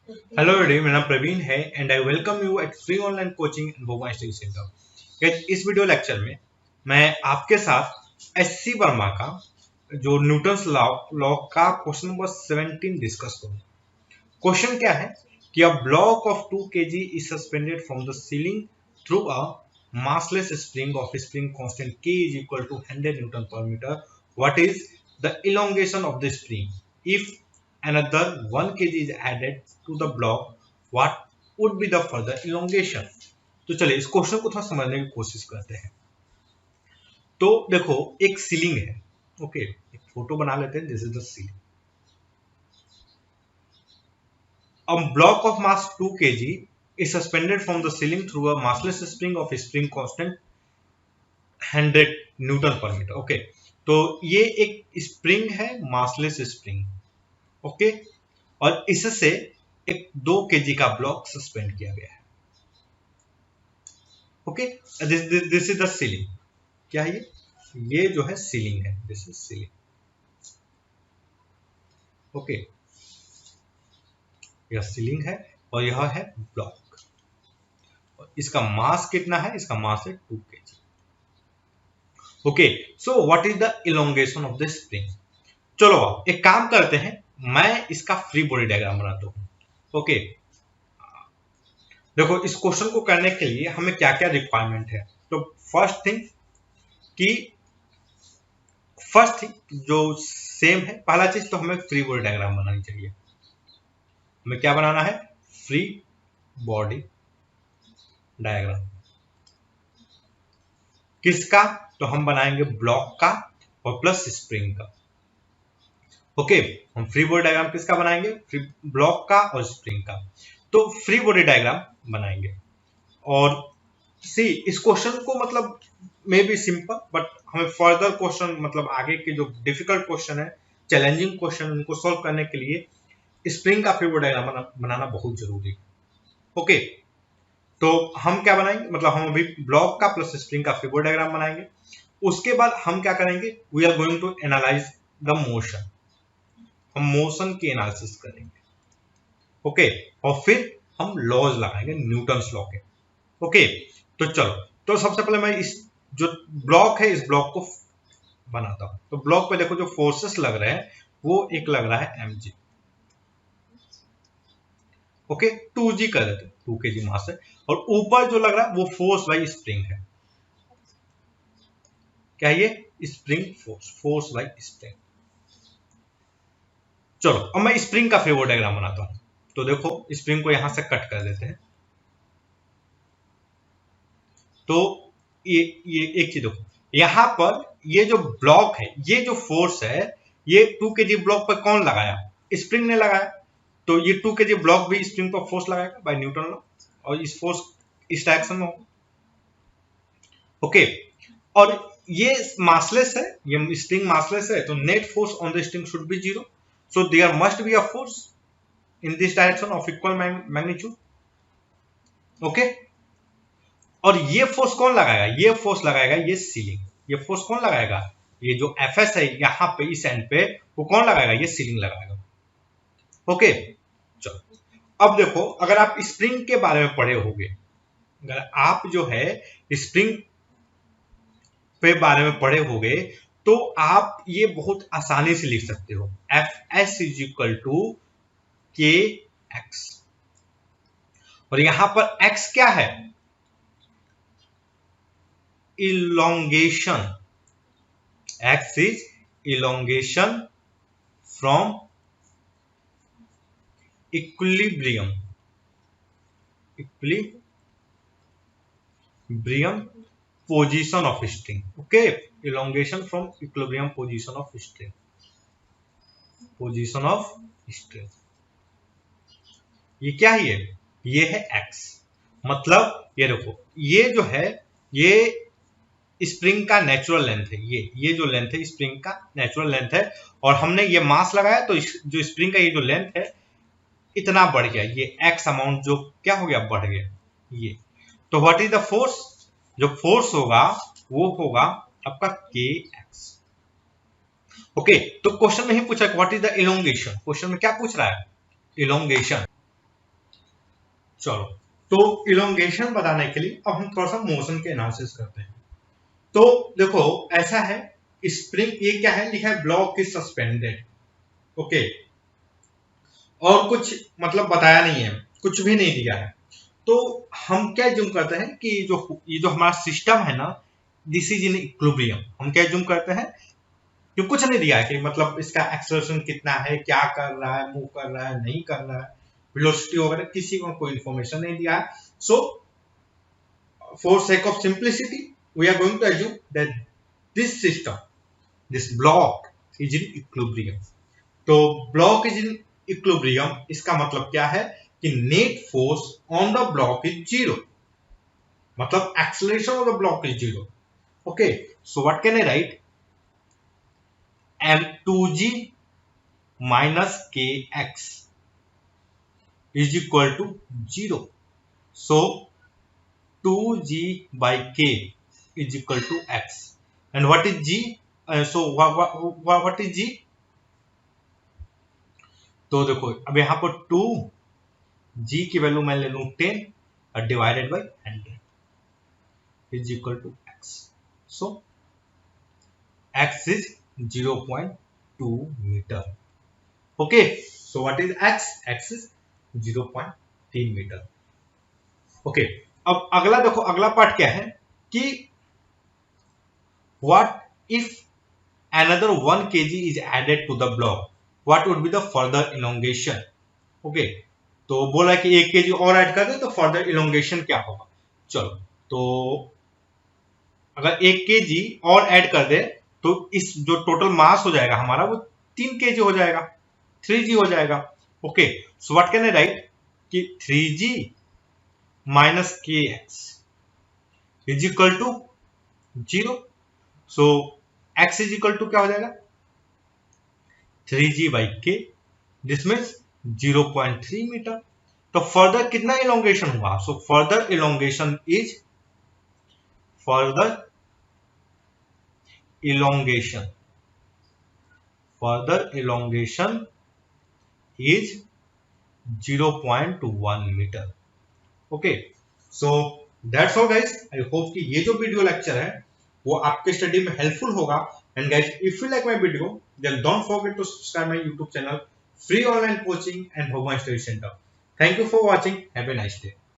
Hello everyone, मेरा नाम प्रवीण है and I welcome you at free online coaching Bhopal study centre. इस वीडियो लेक्चर में मैं आपके साथ एससी वर्मा का जो न्यूटन्स लॉ का क्वेश्चन नंबर 17 डिस्कस करूंगा। क्वेश्चन क्या है कि a block of 2 kg is suspended from the ceiling through a massless spring of spring constant k is equal to 100 newton per meter. What is the elongation of the spring? If another 1 kg is added to the block, what would be the further elongation? तो चलिए इस question को थोड़ा समझने की कोशिश करते हैं। तो देखो, एक सीलिंग है। ओके, एक फोटो बना लेते हैं। This is the ceiling. A block of mass 2 kg is suspended from the ceiling through a massless spring of spring constant 100 Newton पर मीटर। ओके, तो ये एक स्प्रिंग है, मासलेस स्प्रिंग। ओके, और इससे एक 2 kg का ब्लॉक सस्पेंड किया गया है। Okay, this is the ceiling. क्या है ये जो है सीलिंग है। This is ceiling. ओके, यह सीलिंग है और यह है ब्लॉक। और इसका मास कितना है? इसका मास है 2 kg। Okay, so what is the elongation of the spring? चलो एक काम करते हैं, मैं इसका फ्री बॉडी डायग्राम बनाता हूं। ओके, देखो इस क्वेश्चन को करने के लिए हमें क्या क्या रिक्वायरमेंट है। तो फर्स्ट थिंग जो सेम है, पहला चीज तो हमें फ्री बॉडी डायग्राम बनानी चाहिए। हमें क्या बनाना है? Free body diagram. किसका? तो हम बनाएंगे ब्लॉक का और प्लस स्प्रिंग का। ओके, हम फ्री बॉडी डायग्राम किसका बनाएंगे? फ्री ब्लॉक का और स्प्रिंग का। तो फ्री बॉडी डायग्राम बनाएंगे। और सी इस क्वेश्चन को मतलब मे बी सिंपल, बट हमें फर्दर क्वेश्चन मतलब आगे के जो डिफिकल्ट क्वेश्चन है, चैलेंजिंग क्वेश्चन, उनको सोल्व करने के लिए स्प्रिंग का फ्री बॉडी डायग्राम बनाना बहुत जरूरी है। ओके, तो हम क्या बनाएंगे, मतलब हम अभी ब्लॉक का प्लस स्प्रिंग का फ्री बॉडी डायग्राम बनाएंगे। उसके बाद हम क्या करेंगे? We are going to analyse the motion. हम मोशन की एनालिसिस करेंगे। ओके, और फिर हम लॉज लगाएंगे न्यूटन्स लॉ के। ओके, तो चलो, तो सबसे पहले मैं इस जो ब्लॉक है इस ब्लॉक को बनाता हूं। तो ब्लॉक पे देखो जो फोर्सेस लग रहे हैं वो एक लग रहा है mg। ओके, 2g कर देते, 2 kg मास है। और ऊपर जो लग रहा है वो फोर्स बाई स्प्रिंग है। क्या ये? Spring force, force by spring. चलो अब मैं स्प्रिंग का फेवर डायग्राम बनाता हूं। तो देखो स्प्रिंग को यहां से कट कर देते हैं। तो ये एक चीज देखो, यहां पर ये जो ब्लॉक है, ये जो फोर्स है, ये 2 kg ब्लॉक पर कौन लगाया? स्प्रिंग ने लगाया। तो ये 2 kg ब्लॉक भी स्प्रिंग पर फोर्स लगाएगा बाय न्यूटन लॉ, और इस फोर्स इस डायरेक्शन में होगा। ओके, और ये मासलेस है, ये स्प्रिंग मासलेस है, तो net force on the spring should be 0। So there must be a force in this direction of equal magnitude. Okay, और ये फोर्स कौन लगाएगा? ये फोर्स लगाएगा ये सीलिंग। ये फोर्स कौन लगाएगा? ये जो एफएस है यहां पे इस एंड पे, वो कौन लगाएगा? ये सीलिंग लगाएगा। ओके, चलो अब देखो, अगर आप स्प्रिंग के बारे में पढ़े होंगे, अगर आप जो है स्प्रिंग पे बारे में पढ़े होंगे, तो आप ये बहुत आसानी से लिख सकते हो। F S is equal to K X, और यहां पर एक्स क्या है? elongation. X is elongation from equilibrium. Equilibrium position of string. Okay, elongation from equilibrium position of string. Position of string. ये क्या है? ये है x। मतलब ये देखो, ये जो है ये स्प्रिंग का नेचुरल लेंथ है। ये जो लेंथ है स्प्रिंग का नेचुरल लेंथ है, और हमने ये मास लगाया तो जो स्प्रिंग का ये जो लेंथ है इतना बढ़ गया, ये एक्स अमाउंट जो क्या हो गया? बढ़ गया ये। तो व्हाट इज द फोर्स? जो फोर्स होगा वो होगा आपका के एक्स। ओके, तो क्वेश्चन में ही पूछा what is the elongation. Question में क्या पूछ रहा है? इलोंगेशन। चलो, तो इलोंगेशन बताने के लिए अब हम थोड़ा सा मोशन के एनालिसिस करते हैं। तो देखो ऐसा है, स्प्रिंग ये क्या है, लिखा है ब्लॉक इज सस्पेंडेड, ओके, और कुछ मतलब बताया नहीं है, कुछ भी नहीं दिया है। तो हम क्या जूम करते हैं कि ये जो हमारा सिस्टम है ना, दिस इज इन इक्विलिब्रियम। हम क्या जूम करते हैं कि कुछ नहीं दिया है कि मतलब इसका एक्सेलरेशन कितना है, क्या कर रहा है, मूव कर रहा है, नहीं कर रहा है, वेलोसिटी वगैरह किसी को कोई इंफॉर्मेशन नहीं दिया है। सो for sake of simplicity, we are going to assume that this system, this block is in equilibrium. तो ब्लॉक इज इन इक्विलिब्रियम, इसका मतलब क्या है कि net force on the block is zero, मतलब acceleration of the block is zero. Okay, so what can I write, m2g minus kx is equal to 0. So 2g by k is equal to x. And what is g? So what is g? तो देखो अब यहाँ पर 2g की value मैं ले लूं 10 और divided by 100 is equal to x. So x is 0.2 metre. Okay, so what is x? x is 0.3 metre. Okay, अब अगला देखो, अगला पार्ट क्या है कि what if another 1 kg is added to the block, what would be the further elongation? Okay, तो बोला कि 1 kg और ऐड कर दे तो फर्दर इलोंगेशन क्या होगा. चलो, तो अगर 1 kg और ऐड कर दे तो इस जो टोटल मास हो जाएगा हमारा वो 3 kg हो जाएगा, 3g हो जाएगा. Okay, so what can I write कि 3g minus kx is equal to 0. So x is equal to क्या हो जाएगा, 3g by k, this means 0.3 metre. तो फर्दर कितना इलोंगेशन हुआ? So further elongation is is 0.1 metre. Okay, so that's all guys. I hope कि ये जो video lecture है वो आपके स्टडी में हेल्पफुल होगा. And guys, if you like my video then don't forget to subscribe my YouTube channel free online coaching and Bhagwan study centre. Thank you for watching. Have a nice day.